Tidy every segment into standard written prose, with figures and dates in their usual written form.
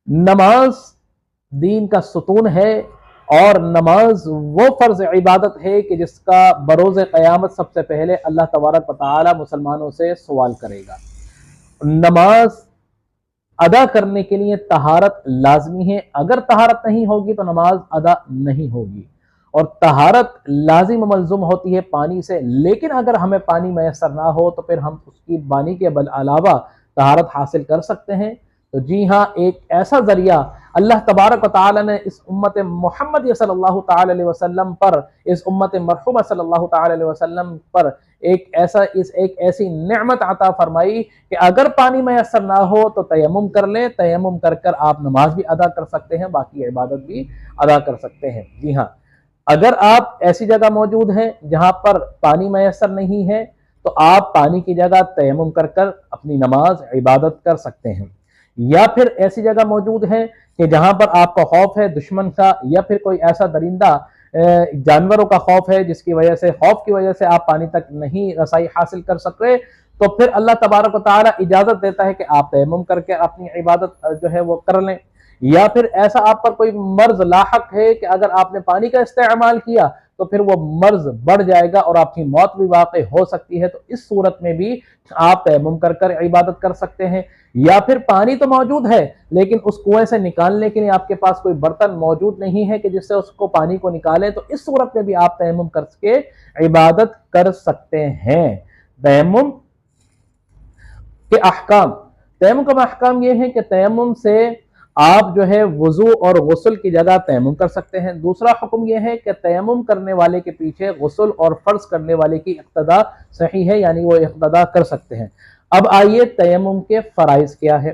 नमाज दीन का सुतून है और नमाज वो फर्ज इबादत है कि जिसका बरोज़ क़यामत सबसे पहले अल्लाह तबारक व तआला मुसलमानों से सवाल करेगा। नमाज अदा करने के लिए तहारत लाजमी है, अगर तहारत नहीं होगी तो नमाज अदा नहीं होगी। और तहारत लाजिम मलजुम होती है पानी से, लेकिन अगर हमें पानी मैसर ना हो तो फिर हम उसकी पानी के अलावा तहारत हासिल कर सकते हैं। तो जी हाँ, एक ऐसा जरिया अल्लाह तबारक व तआला ने इस उम्मत मोहम्मद सल्लल्लाहु तआला अलैहि वसल्लम पर, इस उम्मत मरहुमा सल्लल्लाहु तआला अलैहि वसल्लम पर एक ऐसी नेमत अता फरमाई कि अगर पानी मैसर ना हो तो तयम्मुम कर लें, तयम्मुम कर कर आप नमाज भी अदा कर सकते हैं, बाकी इबादत भी अदा कर सकते हैं। जी हाँ, अगर आप ऐसी जगह मौजूद हैं जहां पर पानी मैसर नहीं है तो आप पानी की जगह तयम्मुम कर कर अपनी नमाज इबादत कर सकते हैं। या फिर ऐसी जगह मौजूद है कि जहां पर आपका खौफ है दुश्मन का, या फिर कोई ऐसा दरिंदा जानवरों का खौफ है जिसकी वजह से, खौफ की वजह से आप पानी तक नहीं रसाई हासिल कर सकते, तो फिर अल्लाह तबारक व तआला इजाजत देता है कि आप तयम्मुम करके अपनी इबादत जो है वो कर लें। या फिर ऐसा आप पर कोई मर्ज लाहक है कि अगर आपने पानी का इस्तेमाल किया तो फिर वो मर्ज बढ़ जाएगा और आपकी मौत भी वाक़ई हो सकती है, तो इस सूरत में भी आप तयम्मुम कर कर इबादत कर सकते हैं। या फिर पानी तो मौजूद है लेकिन उस कुएं से निकालने के लिए आपके पास कोई बर्तन मौजूद नहीं है कि जिससे उसको पानी को निकालें, तो इस सूरत में भी आप तयम्मुम करके इबादत कर सकते हैं। तयम्मुम के अहकाम, तयम्मुम का अहकाम यह है कि तयम्मुम से आप जो है वुजू और गुस्ल की जगह तयम्मुम कर सकते हैं। दूसरा हुक्म यह है कि तयम्मुम करने वाले के पीछे गुस्ल और फर्ज करने वाले की इक्तदा सही है, यानी वो इक्तदा कर सकते हैं। अब आइए तयम्मुम के फराइज क्या है।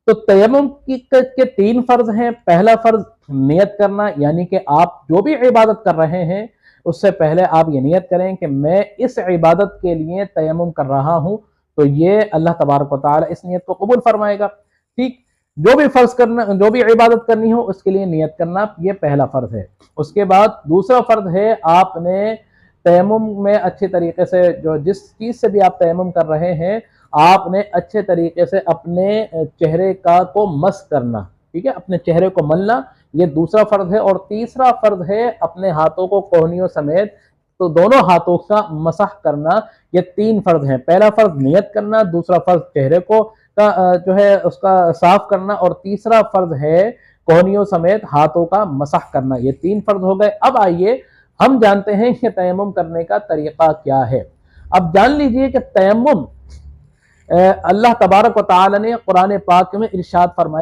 तो तयम्मुम के 3 फर्ज हैं। पहला फर्ज नियत करना, यानी कि आप जो भी इबादत कर रहे हैं उससे पहले आप ये नियत करें कि मैं इस इबादत के लिए तयम्मुम कर रहा हूं, तो ये अल्लाह तबारक व तआला इस नियत को कबूल फरमाएगा। ठीक, जो भी फर्ज करना, जो भी इबादत करनी हो उसके लिए नियत करना, ये पहला फर्ज है। उसके बाद दूसरा फर्ज है आपने तयम्मुम में अच्छे तरीके से, जो जिस चीज से भी आप तयम्मुम कर रहे हैं, आपने अच्छे तरीके से अपने चेहरे का को मस करना। ठीक है, अपने चेहरे को मलना, ये दूसरा फर्ज है। और तीसरा फर्ज है अपने हाथों को कोहनियों समेत, तो दोनों हाथों का मसह करना। ये 3 फर्ज हैं। पहला फर्ज नियत करना, दूसरा फर्ज चेहरे को का जो है उसका साफ करना, और तीसरा फर्ज है कोहनियों समेत हाथों का मसह करना। ये 3 फर्ज हो गए। अब आइए हम जानते हैं कि तयम्मुम करने का तरीका क्या है। अब जान लीजिए कि तयम्मुम अल्लाह तबारक व तआला ने कुरान पाक में इरशाद फरमाया।